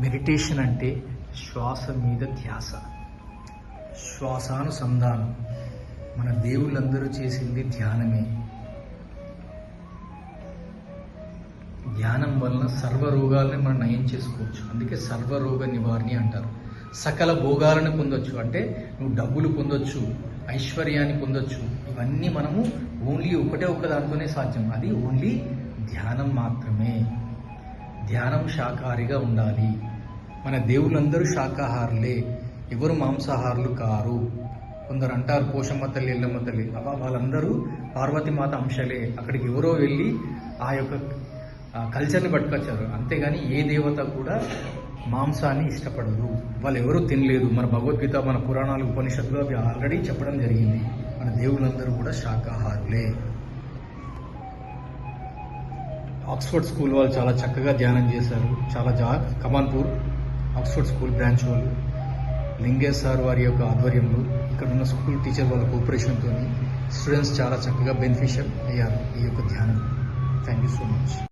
Meditation అంటే శ్వాస మీద ధ్యాస, శ్వాసానుసంధానం. మన దేవుళ్ళందరూ చేసింది ధ్యానమే. ధ్యానం వలన సర్వరోగాలని మనం నయం చేసుకోవచ్చు. అందుకే సర్వరోగ నివారణి అంటారు. సకల భోగాలను పొందొచ్చు అంటే నువ్వు డబ్బులు పొందొచ్చు, ఐశ్వర్యాన్ని పొందొచ్చు. ఇవన్నీ మనము ఓన్లీ ఒకటే ఒక దాంతోనే సాధ్యం. అది ఓన్లీ ధ్యానం మాత్రమే. ధ్యానం శాకాహారిగా ఉండాలి. మన దేవుళ్ళందరూ శాకాహారులే, ఎవరు మాంసాహారులు కారు. కొందరు అంటారు పోషమ్మ తల్లి, ఎల్లమ్మ తల్లి, వాళ్ళందరూ పార్వతీమాత అంశలే. అక్కడికి ఎవరో వెళ్ళి ఆ యొక్క కల్చర్ని పట్టుకొచ్చారు. అంతేగాని ఏ దేవత కూడా మాంసాన్ని ఇష్టపడదు. వాళ్ళు ఎవరూ తినలేదు. మన భగవద్గీత, మన పురాణాలు, ఉపనిషత్తులు అవి ఆల్రెడీ చెప్పడం జరిగింది. మన దేవుళ్ళందరూ కూడా శాకాహారులే. ఆక్స్ఫర్డ్ స్కూల్ వాళ్ళు చాలా చక్కగా ధ్యానం చేశారు. కమాన్పూర్ ఆక్స్ఫర్డ్ స్కూల్ బ్రాంచ్ వాళ్ళు, లింగేష్ సార్ వారి యొక్క ఆధ్వర్యంలో, ఇక్కడ ఉన్న స్కూల్ టీచర్ వాళ్ళ కోఆపరేషన్తో స్టూడెంట్స్ చాలా చక్కగా బెనిఫిషియల్ అయ్యారు ఈ యొక్క ధ్యానం. Thank you so much.